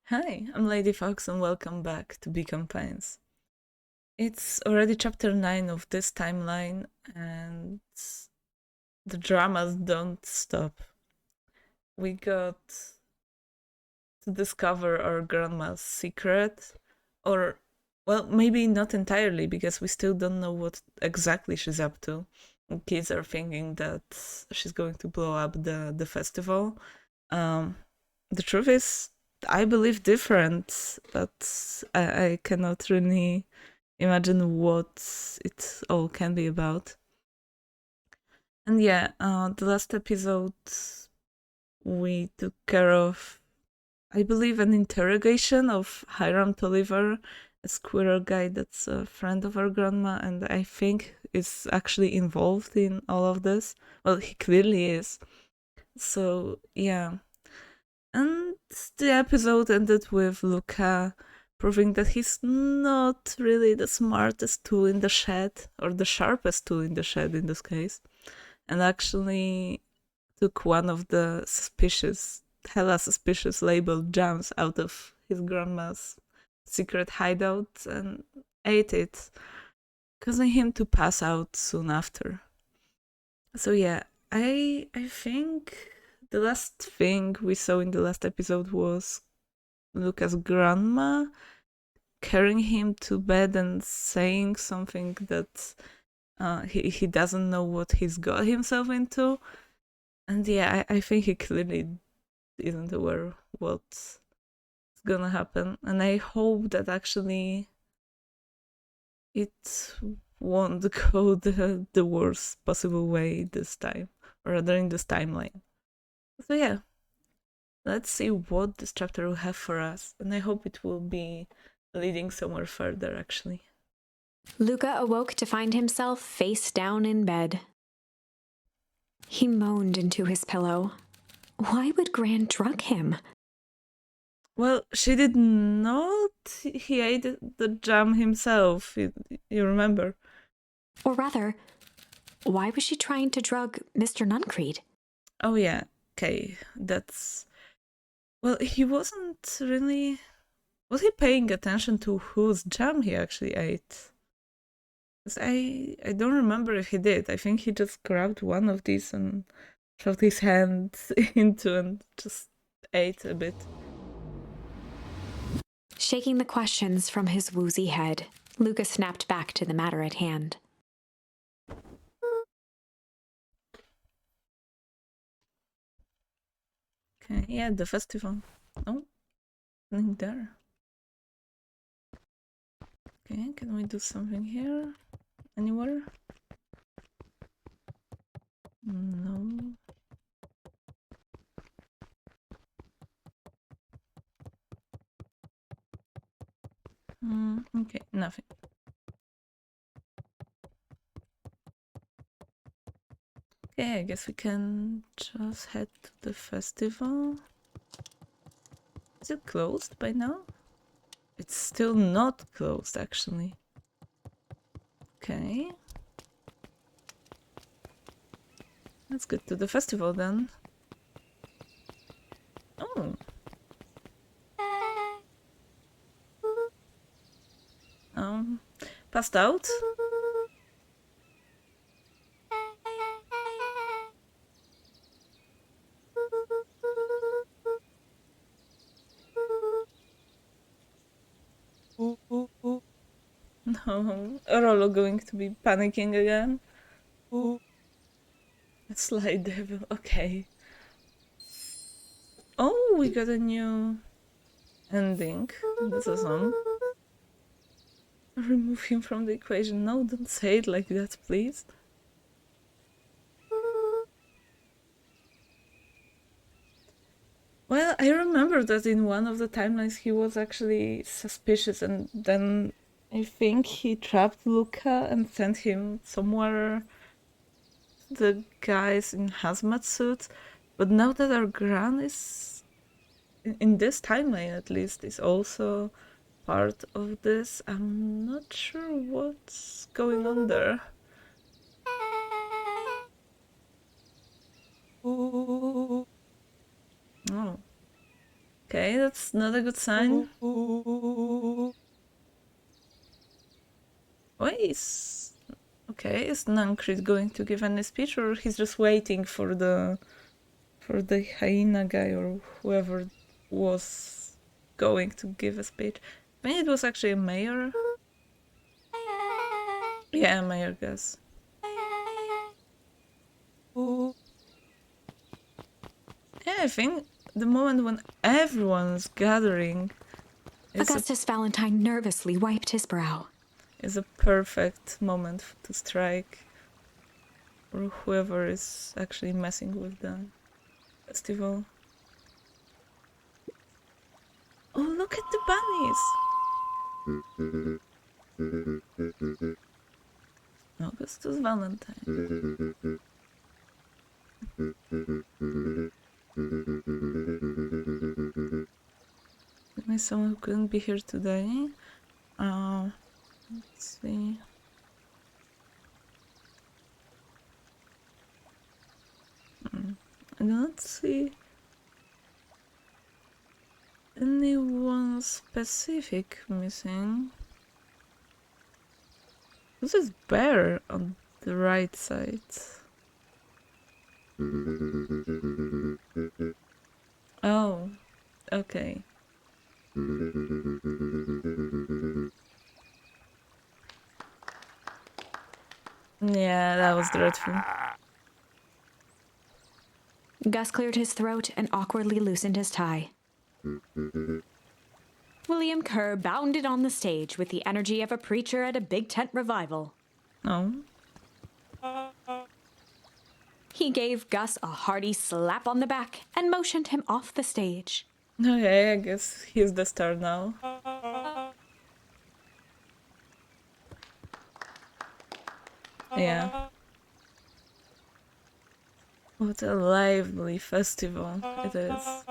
Hi, I'm LadyFox and welcome back to 𝒽𝒾𝓄𝓃. It's already chapter 9 of this timeline and the dramas don't stop. We got to discover our grandma's secret, or, well, maybe not entirely because we still don't know what exactly she's up to. Kids are thinking that she's going to blow up the festival. Um, the truth is, I believe different, but I cannot really imagine what it all can be about. And yeah, the last episode we took care of, I believe, an interrogation of 𝒟𝓃 a squirrel guy that's a friend of our grandma, and I think is actually involved in all of this. Well, he clearly is. So yeah. And the episode ended with Luca proving that he's not really the smartest tool in the shed, or the sharpest tool in the shed in this case, and actually took one of the hella suspicious labeled jams out of his grandma's secret hideout and ate it, causing him to pass out soon after. So yeah, I think the last thing we saw in the last episode was Luca's grandma carrying him to bed and saying something that he doesn't know what he's got himself into. And yeah, I think he clearly isn't aware what's gonna happen. And I hope that actually it won't go the worst possible way this time, or rather in this timeline. So yeah, let's see what this chapter will have for us, and I hope it will be leading somewhere further actually. Luca awoke to find himself face down in bed. He moaned into his pillow. Why would Gran drug him? Well, she did not. He ate the jam himself, you remember. Or rather, why was she trying to drug Mr. Nuncreed? Oh yeah, okay, that's... Well, he wasn't really... Was he paying attention to whose jam he actually ate? Because I don't remember if he did. I think he just grabbed one of these and shoved his hand into and just ate a bit. Shaking the questions from his woozy head, Luca snapped back to the matter at hand. Okay, yeah, the festival. Oh, nothing there. Okay, can we do something here? Anywhere? No. Okay, nothing. Okay, I guess we can just head to the festival. Is it closed by now? It's still not closed, actually. Okay. Let's get to the festival then. Oh. Passed out? No, Rolo going to be panicking again. Sly devil, okay. Oh, we got a new ending. That's awesome. Remove him from the equation. No, don't say it like that, please. Well, I remember that in one of the timelines he was actually suspicious, and then I think he trapped Luca and sent him somewhere. The guys in hazmat suits. But now that our Gran is, in this timeline at least, is also part of this, I'm not sure what's going on there. Oh. Okay, Okay, that's not a good sign. Why is... Okay, is 𝒟𝑉 going to give any speech, or he's just waiting for the hyena guy or whoever was going to give a speech? Maybe it was actually a mayor. Yeah, a mayor guess. Yeah, I think the moment when everyone's gathering Augustus Valentine nervously wiped his brow. Is a perfect moment to strike, or whoever is actually messing with the festival. Oh, look at the bunnies! Augustus Valentine. Maybe someone who couldn't be here today. Let's see. I do not see anyone specific missing. Who's this bear on the right side? Oh, okay. Yeah, that was dreadful. Gus cleared his throat and awkwardly loosened his tie. William Kerr bounded on the stage with the energy of a preacher at a big tent revival. Oh. He gave Gus a hearty slap on the back and motioned him off the stage. Okay, I guess he's the star now. Yeah. What a lively festival it is.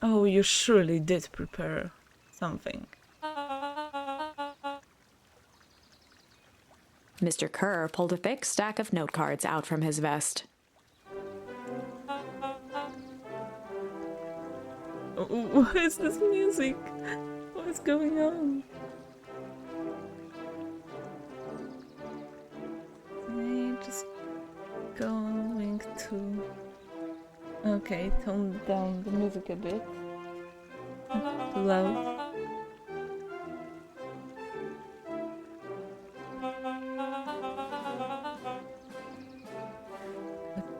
Oh, you surely did prepare something. Mr. Kerr pulled a thick stack of note cards out from his vest. What is this music? What is going on? I'm just going to... Okay, tone down the music a bit. Too loud.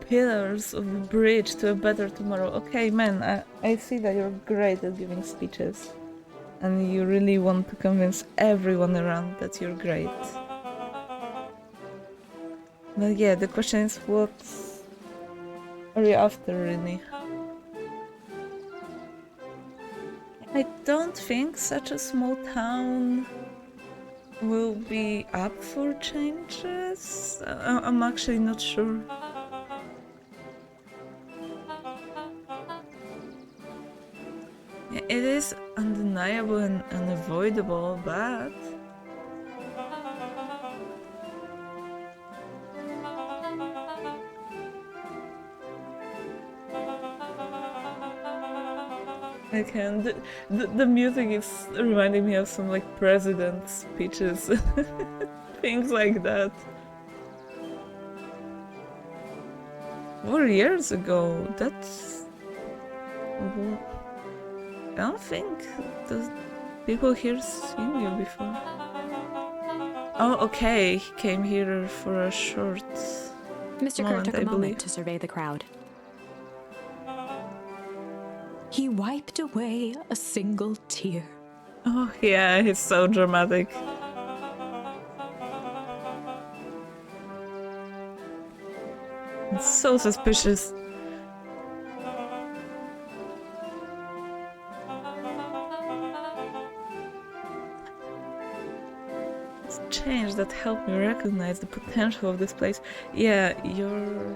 Pillars of the bridge to a better tomorrow. Okay, man, I see that you're great at giving speeches. And you really want to convince everyone around that you're great. But yeah, the question is, what are you after, really? I don't think such a small town will be up for changes. I'm actually not sure. It is undeniable and unavoidable, but... I can. The music is reminding me of some like president speeches, things like that. 4 years ago, that's... I don't think the people here seen you before. Oh, okay, he came here for a short Mr. Kerr took a moment to survey the crowd. He wiped away a single tear. Oh yeah, he's so dramatic. It's so suspicious. It's change that helped me recognize the potential of this place. Yeah, you're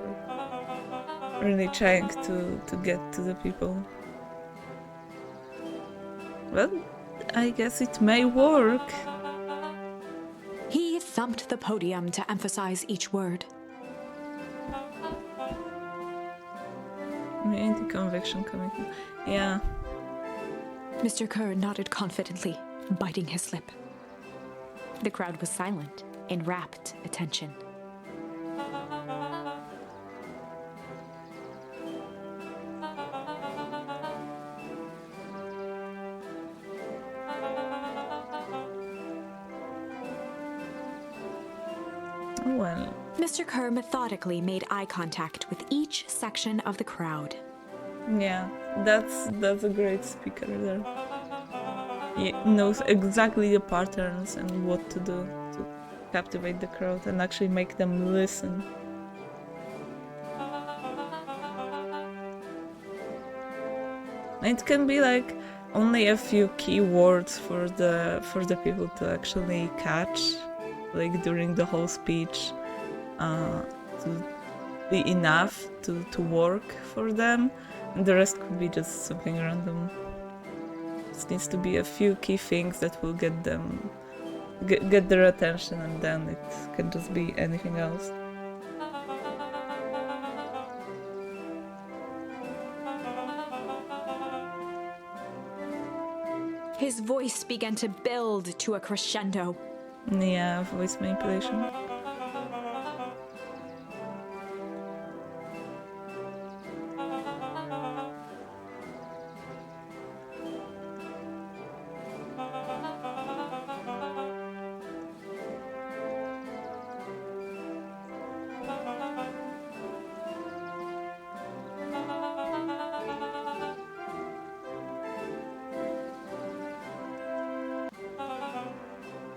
really trying to get to the people. Well, I guess it may work. He thumped the podium to emphasize each word. Community conviction committee. Yeah. 𝒟𝑜𝓃 nodded confidently, biting his lip. The crowd was silent, in rapt attention. Well. 𝒟𝑜𝓃 methodically made eye contact with each section of the crowd. Yeah, that's a great speaker there. He knows exactly the patterns and what to do to captivate the crowd and actually make them listen. It can be like only a few key words for the people to actually catch, like during the whole speech, to be enough to work for them, and the rest could be just something random. It needs to be a few key things that will get them get their attention, and then it can just be anything else. His voice began to build to a crescendo. Yeah, voice manipulation.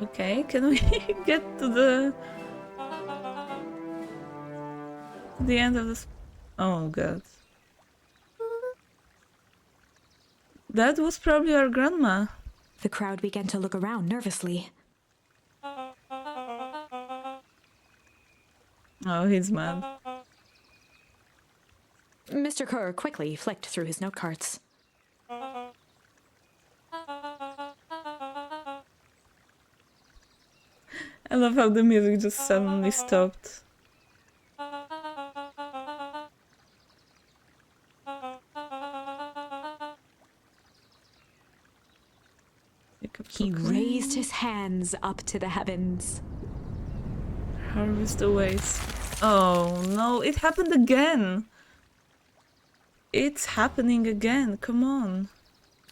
Okay, can we get to the end of this? Oh god. That was probably our grandma. The crowd began to look around nervously. Oh, he's mad. 𝒟𝑜𝓃 quickly flicked through his note cards. I love how the music just suddenly stopped. He raised his hands up to the heavens. Harvest awaits. Oh no, it happened again! It's happening again, come on.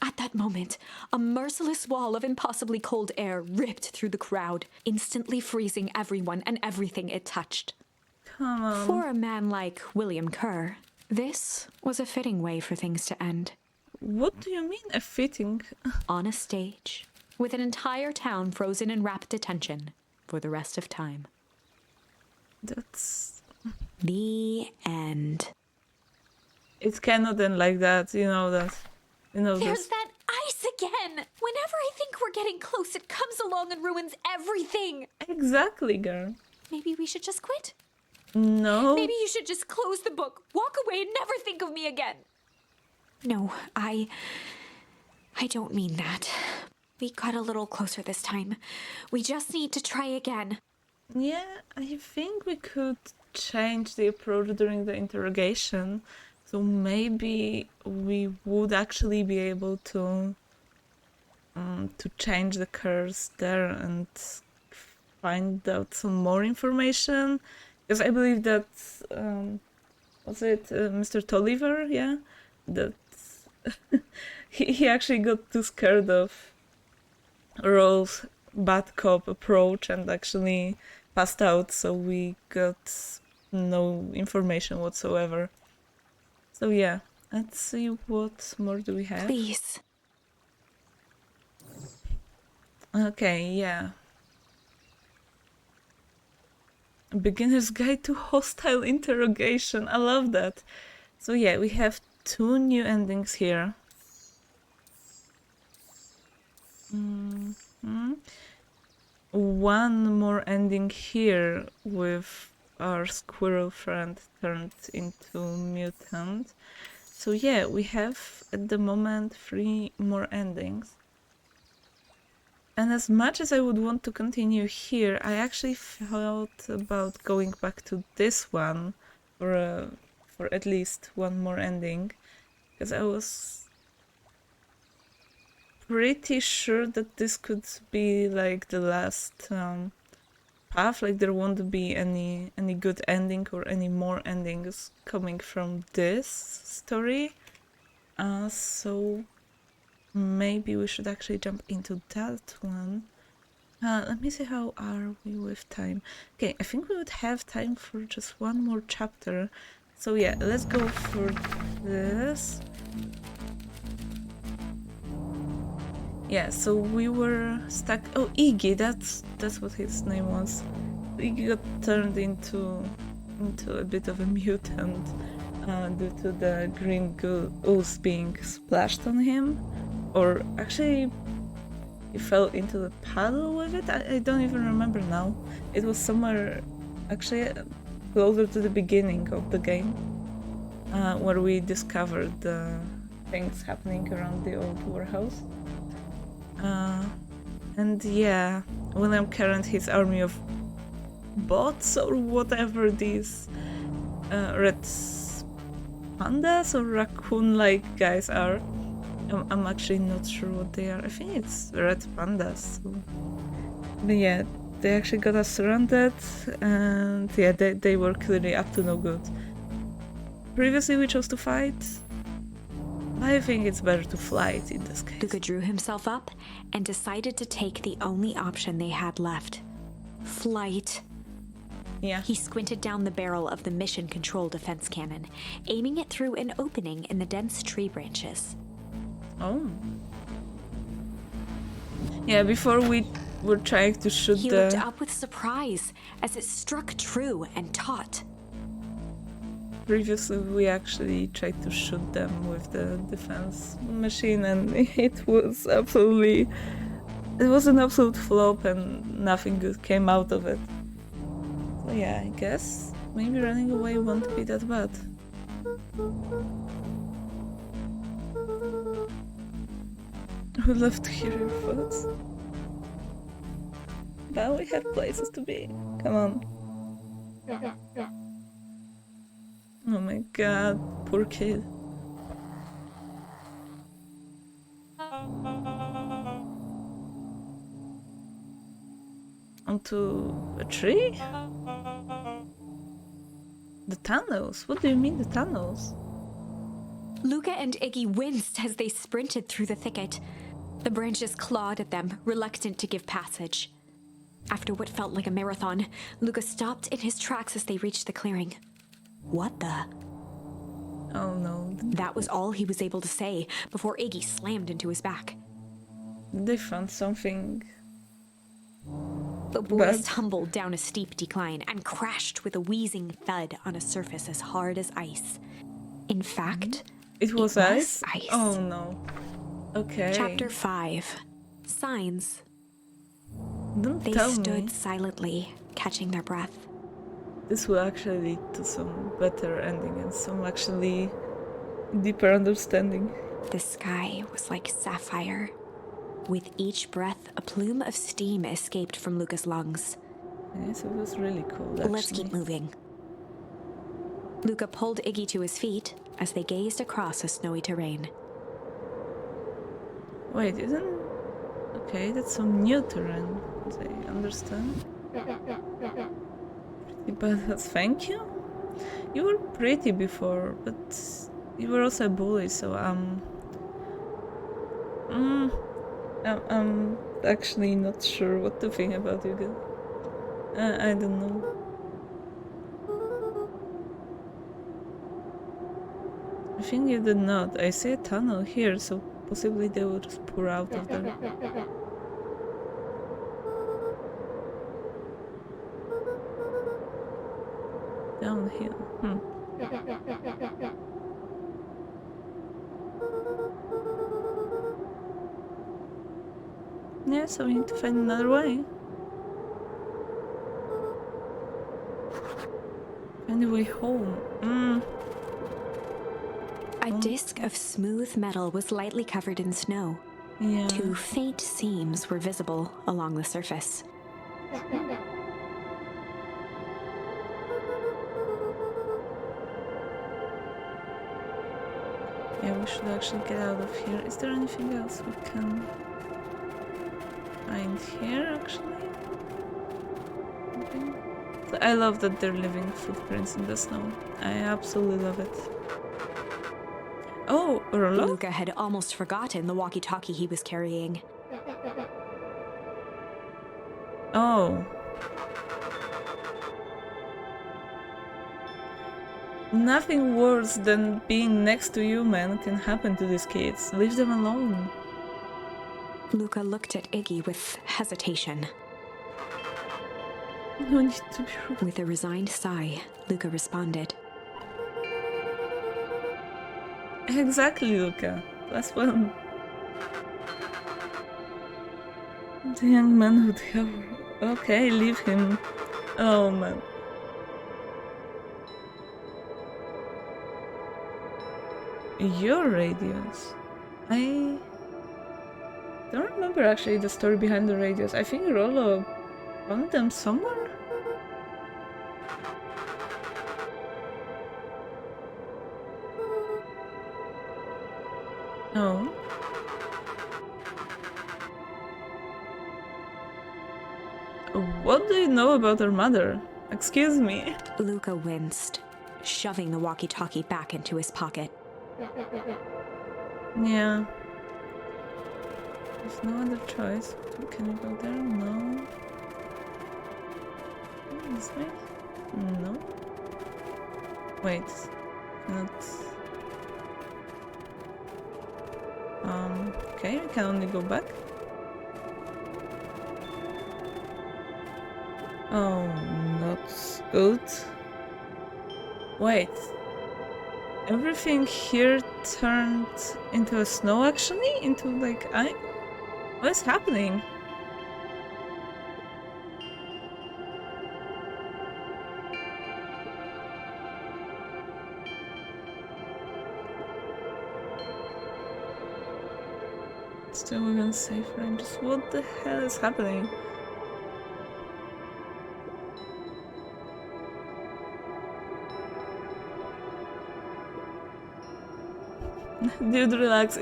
At that moment, a merciless wall of impossibly cold air ripped through the crowd, instantly freezing everyone and everything it touched. Come on. For a man like William Kerr, this was a fitting way for things to end. What do you mean, a fitting? On a stage, with an entire town frozen in rapt attention for the rest of time. That's... The end. It cannot end like that, you know that. You know There's this. that ice again! Whenever I think we're getting close, it comes along and ruins everything! Exactly, girl. Maybe we should just quit? No. Maybe you should just close the book, walk away, and never think of me again. No, I don't mean that. We got a little closer this time. We just need to try again. Yeah, I think we could change the approach during the interrogation. So maybe we would actually be able to change the curse there and find out some more information. Because I believe that was it Mr. Tolliver? Yeah, that he actually got too scared of Rose's bad cop approach and actually passed out. So we got no information whatsoever. So yeah, let's see what more do we have. Please. Okay, yeah. A beginner's guide to hostile interrogation. I love that. So yeah, we have 2 new endings here. One more ending here with our squirrel friend turned into mutant. So yeah, we have at the moment 3 more endings. And as much as I would want to continue here, I actually thought about going back to this one for a for at least one more ending, because I was pretty sure that this could be like the last path, like there won't be any good ending or any more endings coming from this story. So maybe we should actually jump into that one. Let me see, how are we with time? Okay, I think we would have time for just one more chapter. So yeah, let's go for this. Yeah, so we were stuck. Oh, Iggy, that's what his name was. Iggy got turned into a bit of a mutant due to the green ooze being splashed on him, or actually he fell into the puddle with it. I don't even remember now. It was somewhere actually closer to the beginning of the game, where we discovered the things happening around the old warehouse. And yeah, 𝒟𝓃𝓃, his army of bots or whatever these red pandas or raccoon-like guys are. I'm actually not sure what they are. I think it's red pandas. So. But yeah, they actually got us surrounded, and yeah, they were clearly up to no good. Previously we chose to fight. I think it's better to flight in this case. Luca drew himself up and decided to take the only option they had left. Flight. Yeah. He squinted down the barrel of the mission control defense cannon, aiming it through an opening in the dense tree branches. Oh. Yeah, before we were trying to shoot He looked up with surprise as it struck true and taut. Previously, we actually tried to shoot them with the defense machine, and it was an absolute flop, and nothing good came out of it. So yeah, I guess maybe running away won't be that bad. I would love to hear your thoughts. But we have places to be. Come on. Oh my god, poor kid. Onto a tree? The tunnels? What do you mean, the tunnels? Luca and Iggy winced as they sprinted through the thicket. The branches clawed at them, reluctant to give passage. After what felt like a marathon, Luca stopped in his tracks as they reached the clearing. What the? Oh no. That was all he was able to say before Iggy slammed into his back. They found something. The boys tumbled down a steep decline and crashed with a wheezing thud on a surface as hard as ice. In fact, it was ice? Oh no. Okay. Chapter 5. Signs. Don't They tell stood me. silently, catching their breath. This will actually lead to some better ending and some actually deeper understanding. The sky was like sapphire. With each breath, a plume of steam escaped from Luca's lungs. Yes, it was really cool, actually. Let's keep moving. Luca pulled Iggy to his feet as they gazed across a snowy terrain. Wait, isn't... Okay, that's some new terrain. I understand. Pretty badass. Thank you? You were pretty before, but you were also a bully, so I'm actually not sure what to think about you guys. I don't know. I think you did not. I see a tunnel here, so possibly they will just pour out of there. Downhill. Yeah, so we need to find another way. Find a way home. A disc of smooth metal was lightly covered in snow. Yeah. 2 faint seams were visible along the surface. Yeah, we should actually get out of here. Is there anything else we can find here, actually? Okay. So I love that they're leaving footprints in the snow. I absolutely love it. Oh, 𝒟𝓃'𝓉? Luca had almost forgotten the walkie-talkie he was carrying. Oh. Nothing worse than being next to you, man, can happen to these kids. Leave them alone. Luca looked at Iggy with hesitation. No need to be rude. With a resigned sigh, Luca responded. Exactly, Luca. Last one. The young man would have... Okay, leave him. Oh, man. Your radios. I don't remember actually the story behind the radios. I think Rollo found them somewhere? No. What do you know about her mother? Excuse me. Luca winced, shoving the walkie-talkie back into his pocket. Yeah. There's no other choice. Can you go there? No. This way? No. Wait. Cannot. Okay, we can only go back. Oh, not good. Wait. Everything here turned into a snow actually? Into like ice? What is happening? Still within safe ranges. What the hell is happening? Dude, relax.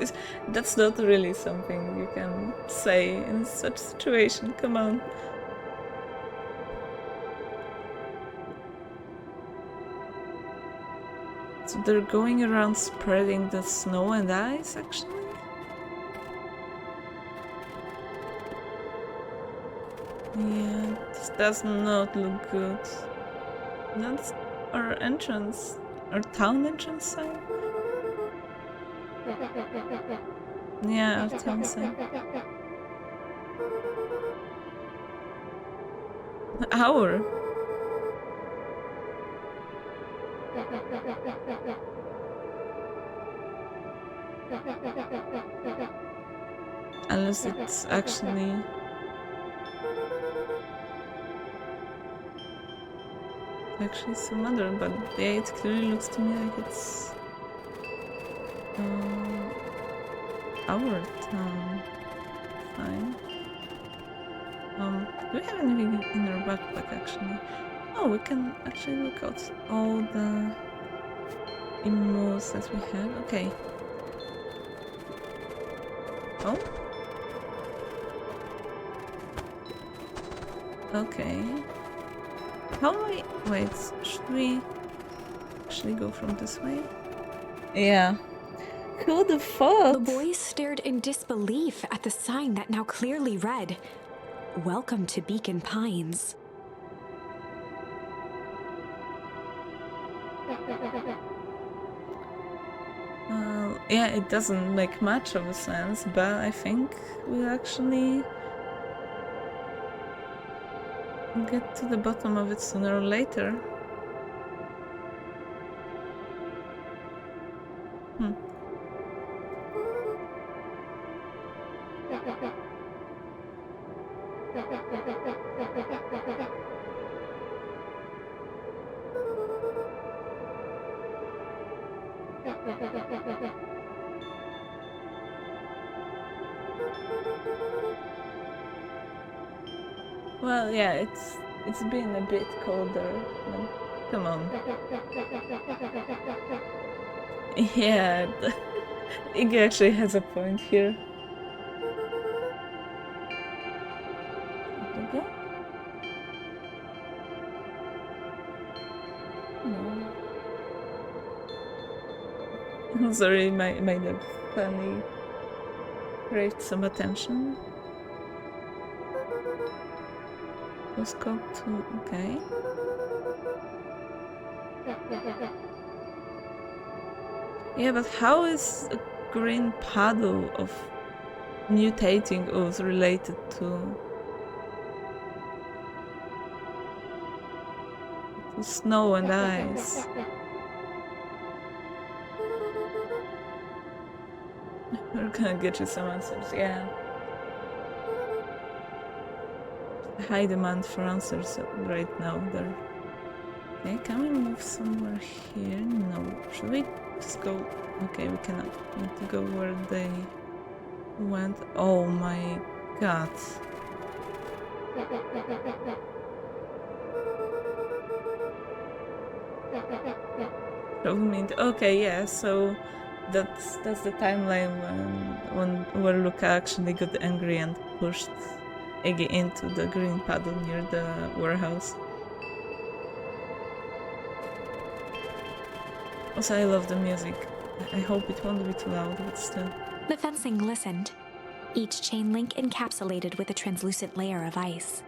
That's not really something you can say in such a situation. Come on. So they're going around spreading the snow and ice, actually? Yeah, this does not look good. That's our entrance. Our town entrance sign? Yeah, our town sign. Our? Unless it's actually... actually some other, but yeah, it clearly looks to me like it's... our town. Fine. Do we have anything in our backpack actually? Oh, we can actually look out all the emotes that we have. Okay. Oh? Okay. How do we... wait, should we actually go from this way? Yeah. Who would have thought? The boys stared in disbelief at the sign that now clearly read, "Welcome to Beacon Pines." Well, yeah, it doesn't make much of a sense, but I think we'll actually get to the bottom of it sooner or later. Well, yeah, it's been a bit colder, but come on. Yeah, Iggy actually has a point here. Okay. No. Sorry, my dog finally craved some attention. Was got to okay. Yeah, but how is a green puddle of mutating ooze related to snow and ice? We're gonna get you some answers, yeah. High demand for answers right now there. Okay, can we move somewhere here? No. Should we just go? Okay, we cannot. We need to go where they went. Oh my god. Okay, yeah, so that's the timeline when where Luca actually got angry and pushed Iggy into the green puddle near the warehouse. Also, I love the music. I hope it won't be too loud, but still. The fencing glistened, each chain link encapsulated with a translucent layer of ice.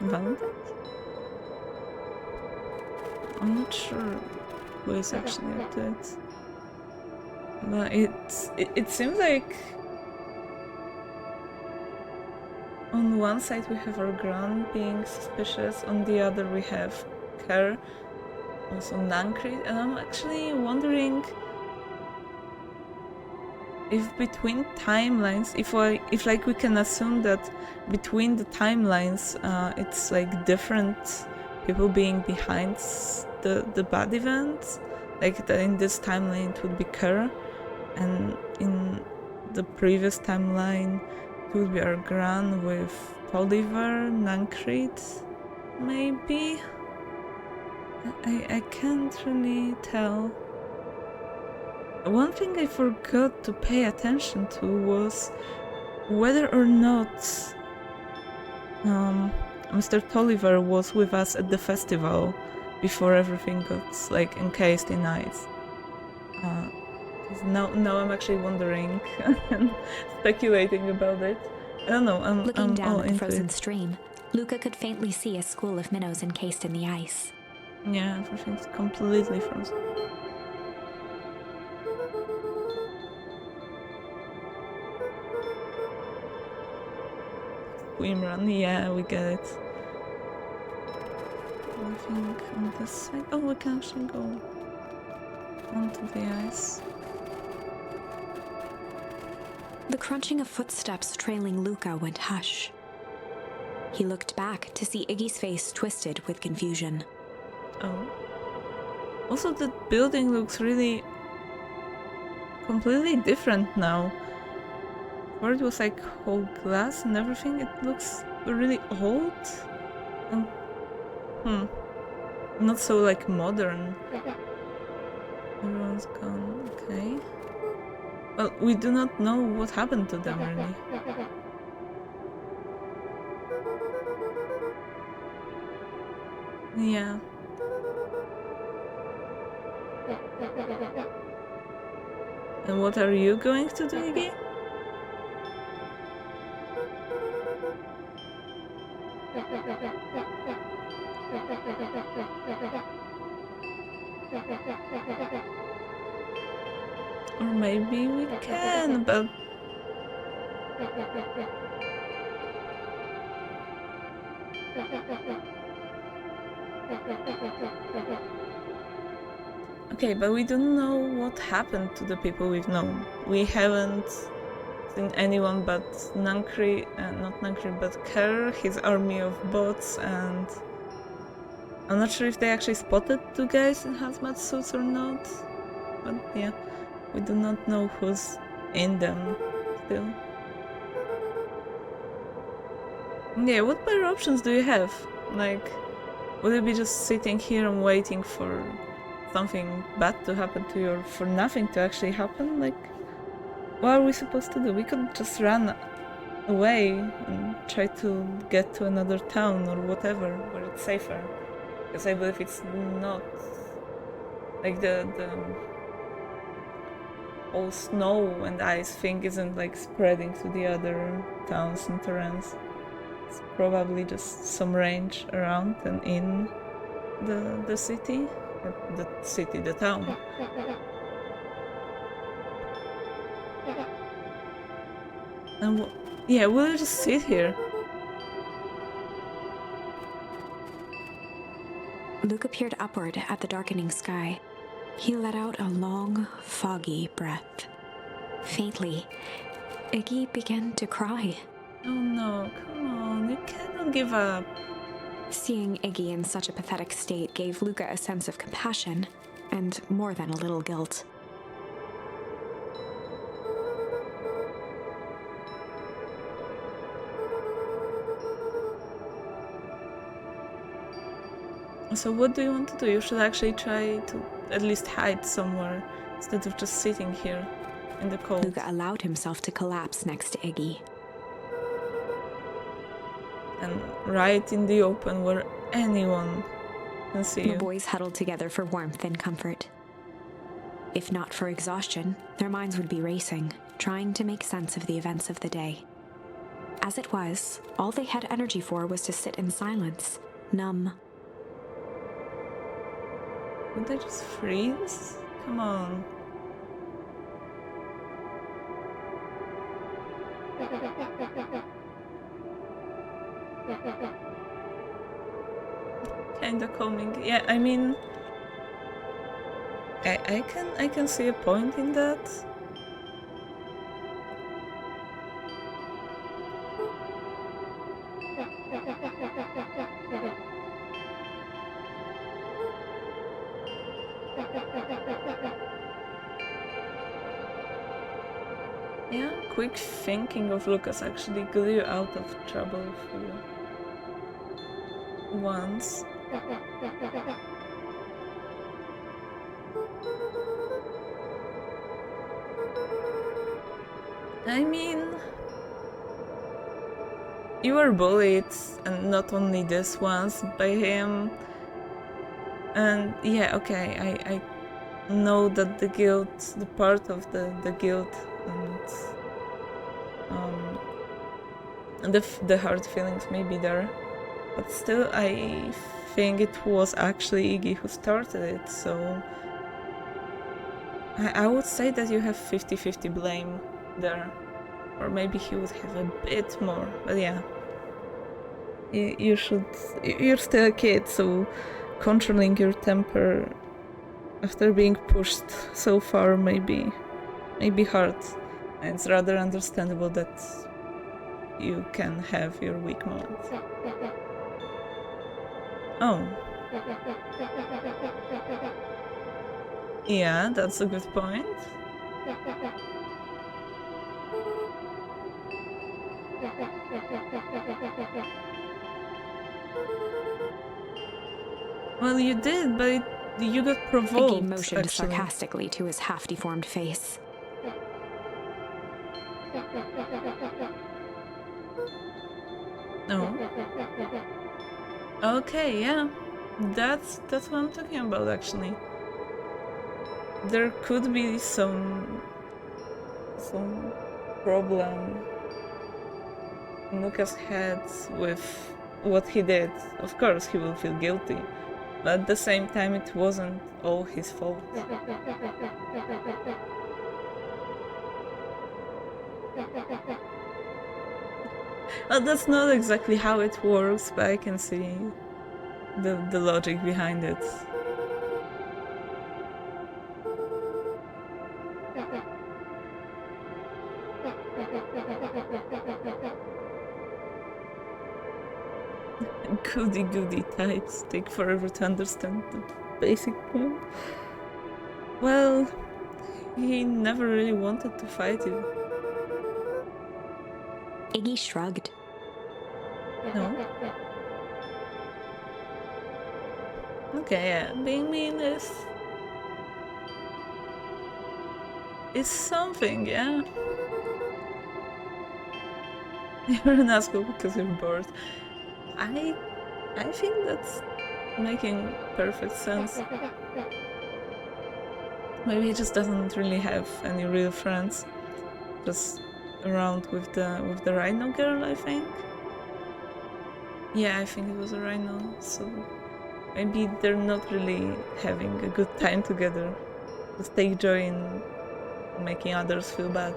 Valentine's? I'm not sure who is actually up to it. But it seems like on one side we have our gran being suspicious, on the other we have her, also 𝒟𝑃𝓃, and I'm actually wondering if between timelines, if like we can assume that between the timelines it's like different people being behind the bad events, like that in this timeline it would be 𝒟𝓃, and in the previous timeline it would be our gran with 𝒟𝓃𝓃, 𝒟𝑃𝓃, maybe? I can't really tell. One thing I forgot to pay attention to was whether or not Mr. 𝒟𝓃𝓃 was with us at the festival before everything got like encased in ice. Now I'm actually wondering and speculating about it. I don't know. Looking down at the frozen it. stream, Luca could faintly see a school of minnows encased in the ice. Yeah, everything's completely frozen. Swimrun, yeah, we get it. I think on this side. Oh, we can actually go onto the ice. The crunching of footsteps trailing Luca went hush. He looked back to see Iggy's face twisted with confusion. Oh. Also, the building looks really completely different now. Where it was like whole glass and everything, it looks really old and not so like modern. Everyone's gone. Okay. Well, we do not know what happened to them really. Yeah. And what are you going to do, Iggy? Or maybe we can, but... Okay, but we don't know what happened to the people we've known. We haven't seen anyone but 𝒟𝑃𝓃, not 𝒟𝑃𝓃, but 𝒟𝓃, his army of bots, and... I'm not sure if they actually spotted two guys in hazmat suits or not, but yeah, we do not know who's in them still. Yeah, what better options do you have? Like, would you be just sitting here and waiting for something bad to happen to you, or for nothing to actually happen? Like, what are we supposed to do? We could just run away and try to get to another town or whatever, where it's safer. Because I believe it's not... like, the whole snow and ice thing isn't, like, spreading to the other towns and terrains. It's probably just some range around and in the city, or the town. And yeah, we'll just sit here. Luca peered upward at the darkening sky. He let out a long, foggy breath. Faintly, Iggy began to cry. Oh no, come on, you cannot give up. Seeing Iggy in such a pathetic state gave Luca a sense of compassion, and more than a little guilt. So what do you want to do? You should actually try to at least hide somewhere, instead of just sitting here in the cold. Luca allowed himself to collapse next to Iggy. And right in the open where anyone can see you. The boys huddled together for warmth and comfort. If not for exhaustion, their minds would be racing, trying to make sense of the events of the day. As it was, all they had energy for was to sit in silence, numb. Would they just freeze? Come on. Kinda calming. Yeah, I mean, I can see a point in that. Yeah, quick thinking of Lucas actually got you out of trouble for once. I mean, you were bullied, and not only this once, by him. And yeah, okay, I know that the guilt, the part of the guilt and the hard feelings may be there, but still I think it was actually Iggy who started it, so I would say that you have 50-50 blame there, or maybe he would have a bit more, but yeah, you're still a kid, so controlling your temper after being pushed so far may be hard. And it's rather understandable that you can have your weak moments. Oh. Yeah, that's a good point. Well, you did, but you got provoked. Iggy motioned actually sarcastically to his half-deformed face. No. Okay, yeah. That's what I'm talking about, actually. There could be some problem in Lucas' head with what he did. Of course, he will feel guilty, but at the same time, it wasn't all his fault. Well, that's not exactly how it works, but I can see the logic behind it. Goody types take forever to understand the basic point. Well, he never really wanted to fight you. Iggy shrugged. No? Okay, yeah, being mean is something, yeah. You're an asshole because you're bored. I think that's making perfect sense. Maybe he just doesn't really have any real friends. Just around with the rhino girl, I think. Yeah, I think it was a rhino, so maybe they're not really having a good time together. Just take joy in making others feel bad.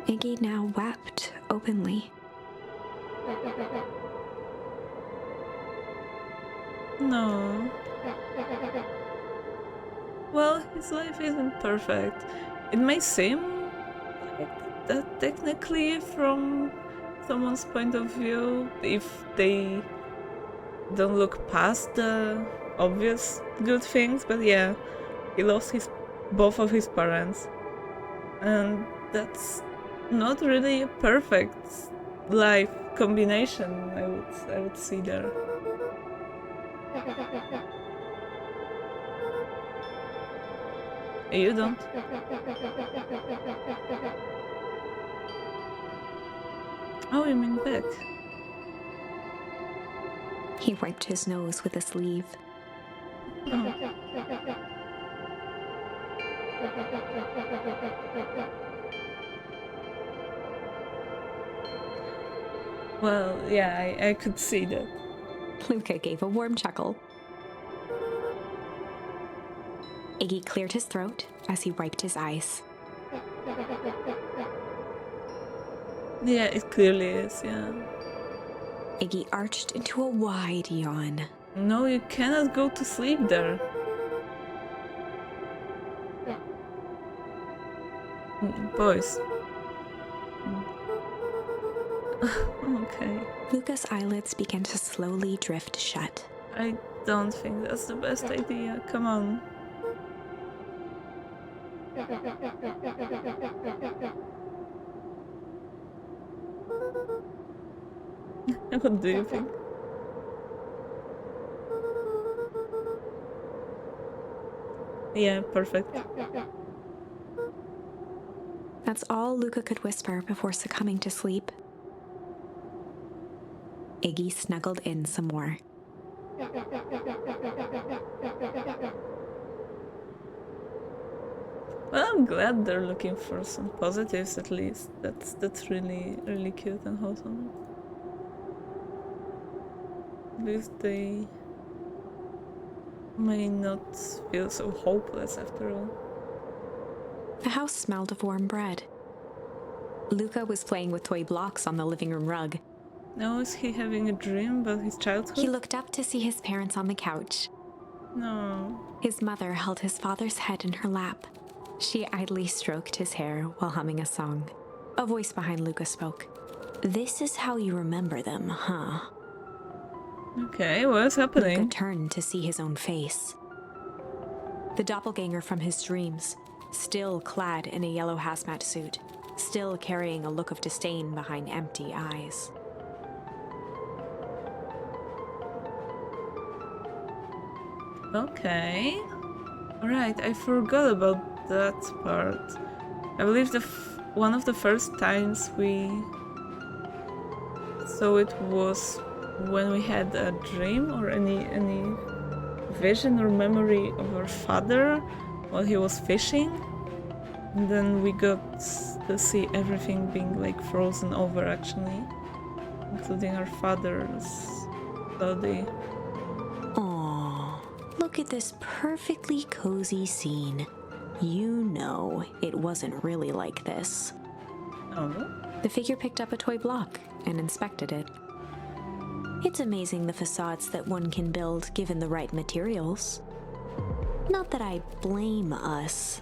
Iggy now wept openly. No. Well, his life isn't perfect. It may seem like that technically from someone's point of view, if they don't look past the obvious good things, but yeah, he lost both of his parents. And that's not really a perfect life combination, I would see there. You don't? Oh, you mean back? He wiped his nose with a sleeve. Oh. Well, yeah, I could see that. Luca gave a warm chuckle. Iggy cleared his throat as he wiped his eyes. Yeah, it clearly is, yeah. Iggy arched into a wide yawn. No, you cannot go to sleep there. Boys. Okay. Luca's eyelids began to slowly drift shut. I don't think that's the best idea. Come on. What do you think? Yeah, perfect. That's all Luca could whisper before succumbing to sleep. Iggy snuggled in some more. Well, I'm glad they're looking for some positives at least. That's really, really cute and wholesome. At least they may not feel so hopeless after all. The house smelled of warm bread. Luca was playing with toy blocks on the living room rug. Now is he having a dream about his childhood? He looked up to see his parents on the couch. No. His mother held his father's head in her lap. She idly stroked his hair while humming a song. A voice behind Luca spoke. "This is how you remember them, huh?" Okay, what's happening? Luca turned to see his own face. The doppelganger from his dreams, still clad in a yellow hazmat suit, still carrying a look of disdain behind empty eyes. Okay. Right, I forgot about that part. I believe one of the first times we saw it was when we had a dream or any vision or memory of our father while he was fishing. And then we got to see everything being like frozen over actually, including our father's body. Aww, look at this perfectly cozy scene. You know it wasn't really like this. Oh. The figure picked up a toy block and inspected it. It's amazing the facades that one can build given the right materials. Not that I blame us.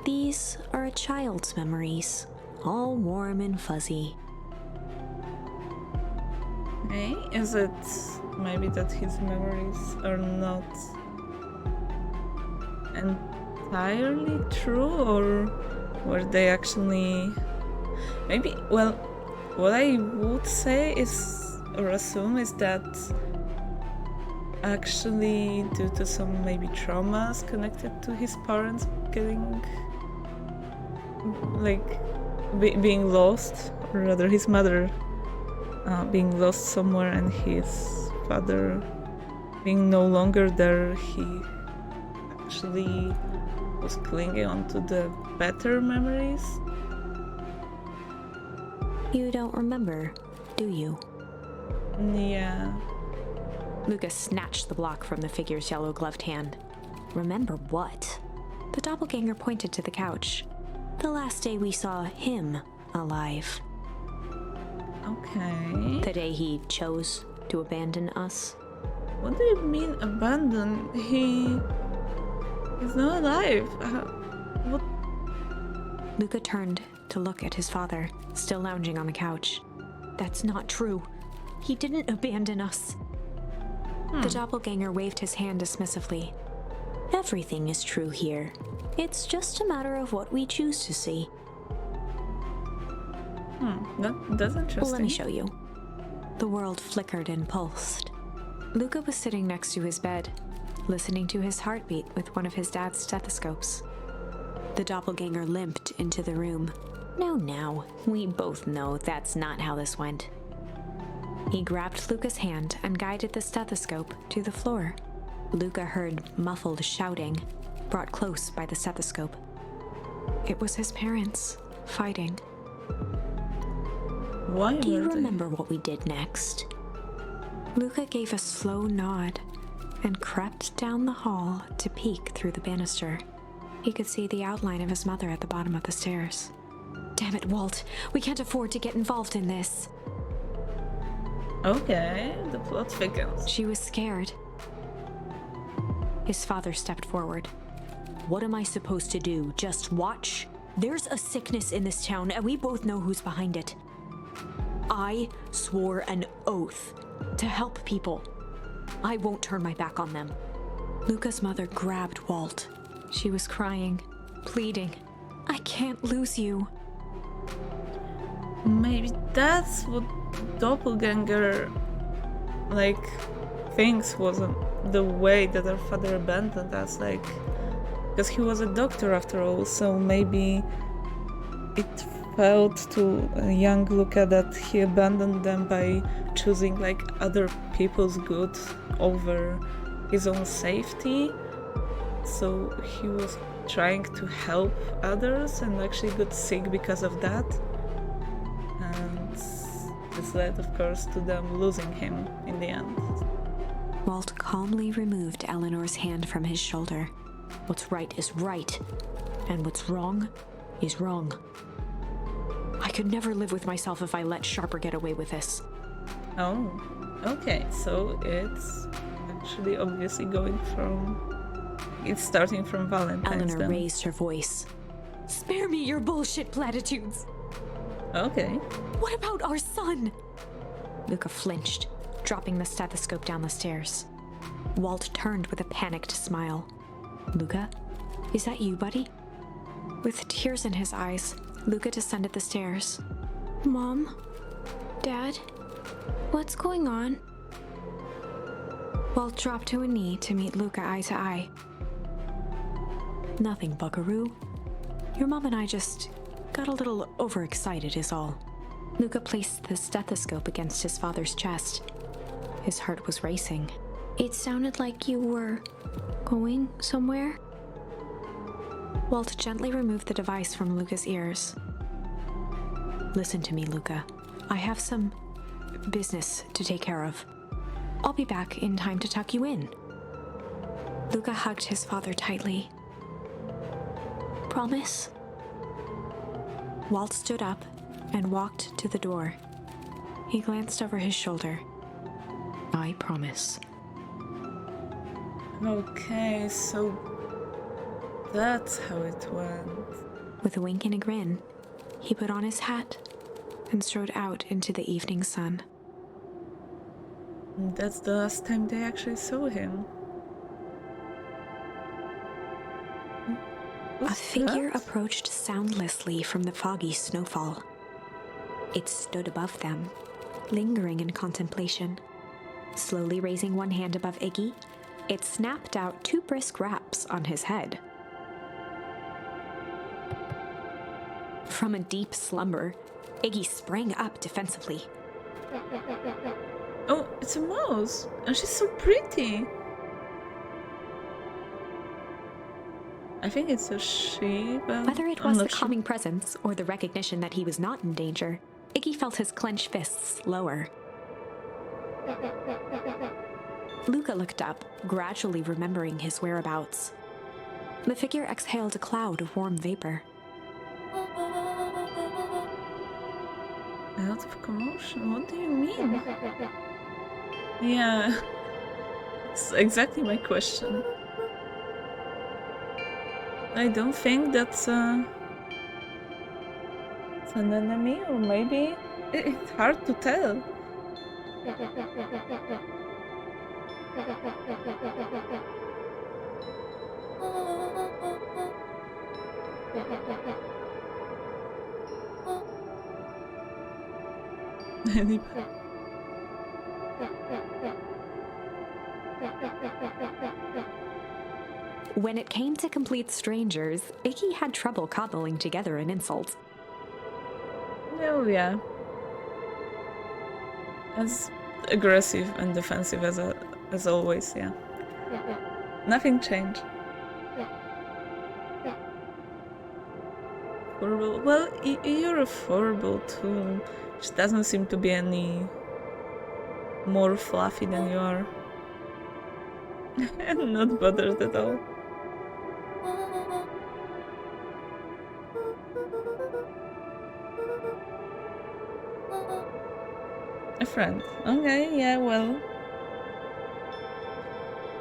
These are a child's memories, all warm and fuzzy. Okay, is it maybe that his memories are not entirely true, or were they actually Maybe, well, what I would say is, or assume, is that actually due to some maybe traumas connected to his parents getting, like, being lost, or rather his mother being lost somewhere and his father being no longer there, he actually was clinging onto the better memories. You don't remember, do you? Yeah. Luca snatched the block from the figure's yellow-gloved hand. Remember what? The doppelganger pointed to the couch. The last day we saw him alive. Okay. The day he chose to abandon us. What do you mean abandon? He is not alive. What? Luca turned to look at his father, still lounging on the couch. That's not true. He didn't abandon us. The doppelganger waved his hand dismissively. Everything is true here. It's just a matter of what we choose to see. That's interesting. Well, let me show you. The world flickered and pulsed. Luca was sitting next to his bed, listening to his heartbeat with one of his dad's stethoscopes. The doppelganger limped into the room. Now, we both know that's not how this went. He grabbed Luca's hand and guided the stethoscope to the floor. Luca heard muffled shouting, brought close by the stethoscope. It was his parents, fighting. Why Do you were they? remember what we did next? Luca gave a slow nod and crept down the hall to peek through the banister. He could see the outline of his mother at the bottom of the stairs. Damn it, Walt. We can't afford to get involved in this. Okay, the plot thickens. She was scared. His father stepped forward. What am I supposed to do? Just watch? There's a sickness in this town, and we both know who's behind it. I swore an oath to help people. I won't turn my back on them. Luca's mother grabbed Walt. She was crying, pleading. I can't lose you. Maybe that's what doppelganger, like, thinks wasn't the way that our father abandoned us, like, because he was a doctor after all, so maybe it felt to young Luca that he abandoned them by choosing, like, other people's good over his own safety. So he was trying to help others and actually got sick because of that. And this led, of course, to them losing him in the end. Walt calmly removed Eleanor's hand from his shoulder. What's right is right, and what's wrong is wrong. I could never live with myself if I let Sharper get away with this. Oh, okay, so it's actually obviously going from... It's starting from Valentine's Eleanor then. raised her voice. Spare me your bullshit platitudes! Okay. What about our son? Luca flinched, dropping the stethoscope down the stairs. Walt turned with a panicked smile. Luca, is that you, buddy? With tears in his eyes, Luca descended the stairs. Mom? Dad? What's going on? Walt dropped to a knee to meet Luca eye to eye. Nothing, buckaroo. Your mom and I just got a little overexcited is all. Luca placed the stethoscope against his father's chest. His heart was racing. It sounded like you were going somewhere. Walt gently removed the device from Luca's ears. Listen to me, Luca. I have some business to take care of. I'll be back in time to tuck you in. Luca hugged his father tightly. Promise? Walt stood up and walked to the door. He glanced over his shoulder. I promise. Okay, so that's how it went. With a wink and a grin, he put on his hat and strode out into the evening sun. That's the last time they actually saw him. A figure that? approached soundlessly from the foggy snowfall. It stood above them, lingering in contemplation. Slowly raising one hand above Iggy, it snapped out 2 brisk raps on his head. From a deep slumber, Iggy sprang up defensively. Oh, it's a mouse! And she's so pretty! I think it's a she, but Whether it I'm was the not sure. calming presence or the recognition that he was not in danger, Iggy felt his clenched fists lower. Luca looked up, gradually remembering his whereabouts. The figure exhaled a cloud of warm vapor. A lot of commotion? What do you mean? Yeah, it's exactly my question. I don't think that's it's an enemy, or maybe it's hard to tell. When it came to complete strangers, Iggy had trouble cobbling together an insult. Oh yeah. As aggressive and defensive as always, yeah. Nothing changed. Horrible. Well, you're horrible too. She doesn't seem to be any more fluffy than you are. And not bothered at all. A friend. Okay, yeah, well.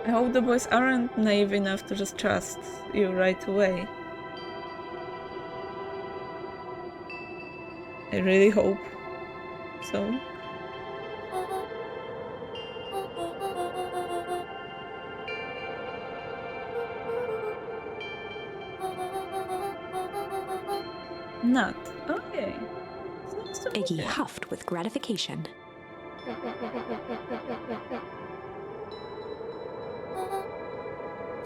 I hope the boys aren't naive enough to just trust you right away. I really hope so. Not. Okay. Iggy huffed with gratification.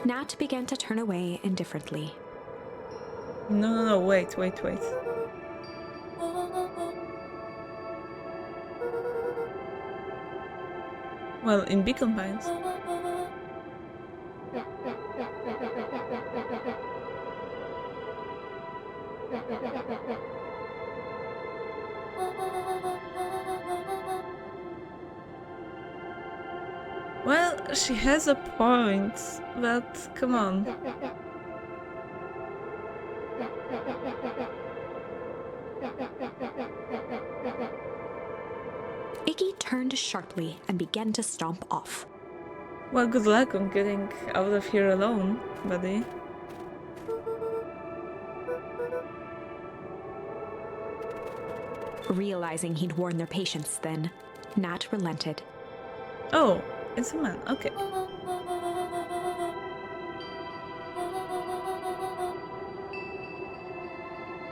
Nat began to turn away indifferently. No, wait. Well, in Beacon Pines. Well, she has a point, but come on. Iggy turned sharply and began to stomp off. Well, good luck on getting out of here alone, buddy. Realizing he'd worn their patience then, Nat relented. Oh, it's a man. Okay.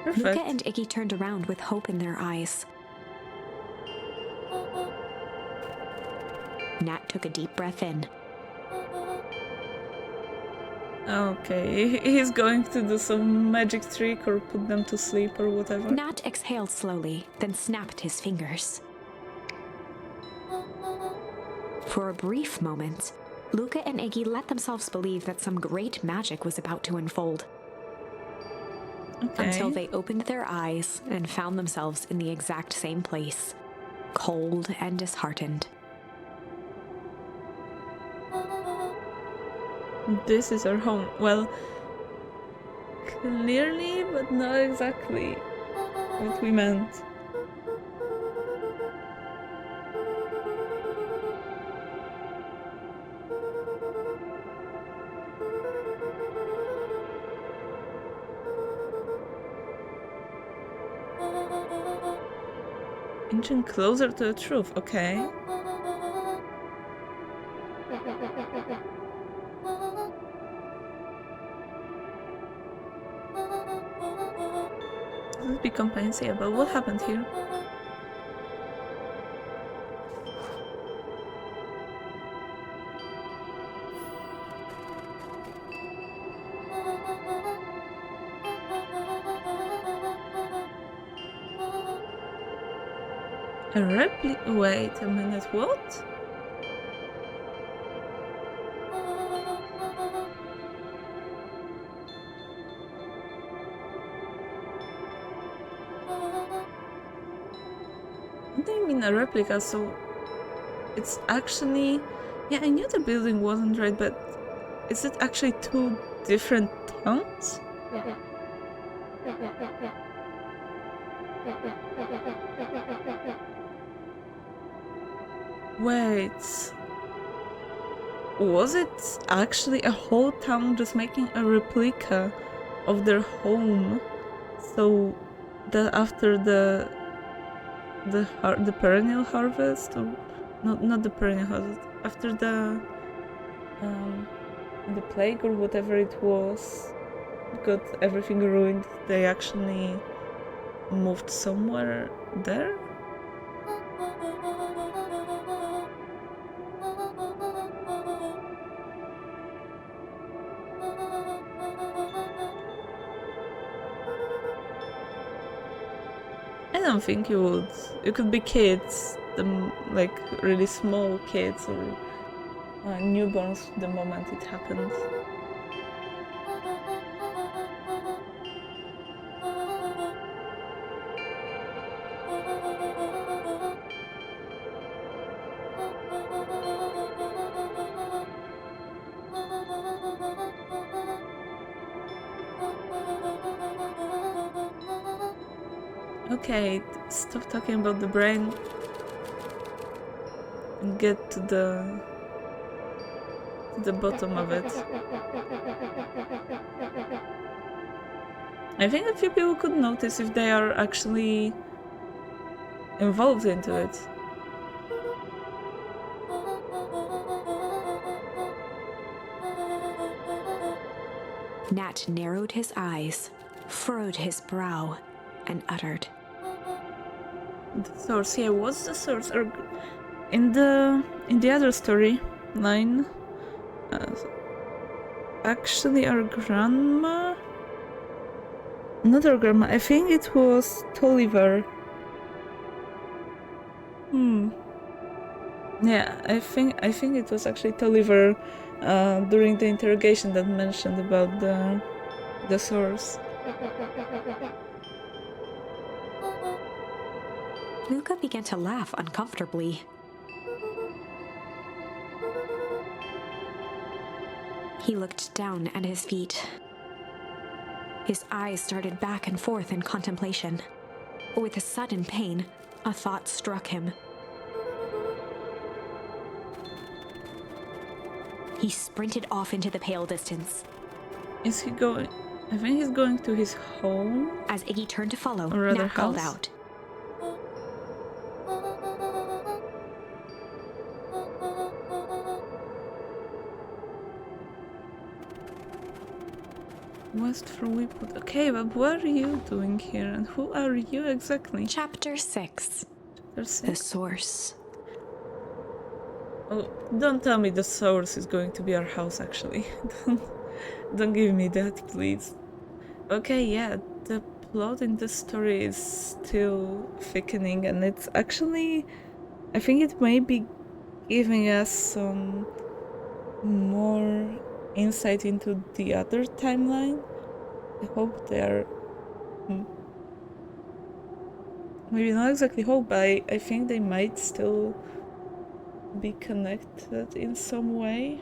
Perfect. Luca and Iggy turned around with hope in their eyes. Nat took a deep breath in. Okay, he's going to do some magic trick or put them to sleep or whatever. Nat exhaled slowly, then snapped his fingers. For a brief moment, Luca and Iggy let themselves believe that some great magic was about to unfold. Okay. Until they opened their eyes and found themselves in the exact same place, cold and disheartened. This is our home. Well, clearly, but not exactly what we meant. Inching closer to the truth, okay. This would be compensated, but what happened here? A replica? Wait a minute, what? What do you mean a replica? So it's actually... Yeah, I knew the building wasn't right, but is it actually two different towns? Wait, was it actually a whole town just making a replica of their home, so that after the perennial harvest, or not the perennial harvest, after the plague or whatever it was got everything ruined, they actually moved somewhere there? I don't think you would. You could be kids, like really small kids or newborns the moment it happened. Okay, stop talking about the brain and get to the bottom of it. I think a few people could notice if they are actually involved into it. Nat narrowed his eyes, furrowed his brow, and uttered, The source, yeah, what's the source? Or in the other storyline, actually our grandma, not our grandma, I think it was 𝒟𝓃. Yeah, I think it was actually 𝒟𝓃 during the interrogation that mentioned about the source. Luca began to laugh uncomfortably. He looked down at his feet. His eyes started back and forth in contemplation. With a sudden pain, a thought struck him. He sprinted off into the pale distance. Is he going? I think he's going to his home. As Iggy turned to follow, Or rather Nat called house? out, West from Whipwood. Okay, but what are you doing here, and who are you exactly? Chapter 6. Chapter 6? The Source. Oh, don't tell me the source is going to be our house, actually. Don't give me that, please. Okay, yeah, the plot in this story is still thickening, and it's actually... I think it may be giving us some more insight into the other timeline. I hope they're... maybe not exactly hope, but I think they might still be connected in some way.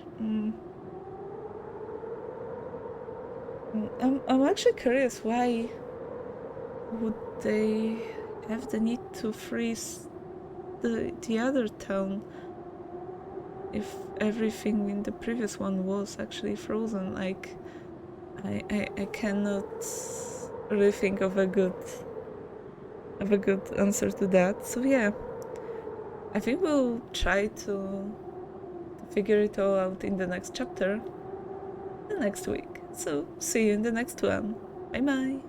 I'm actually curious, why would they have the need to freeze the other town if everything in the previous one was actually frozen? Like, I cannot really think of a good answer to that. So yeah, I think we'll try to figure it all out in the next chapter, the next week. So see you in the next one. Bye bye.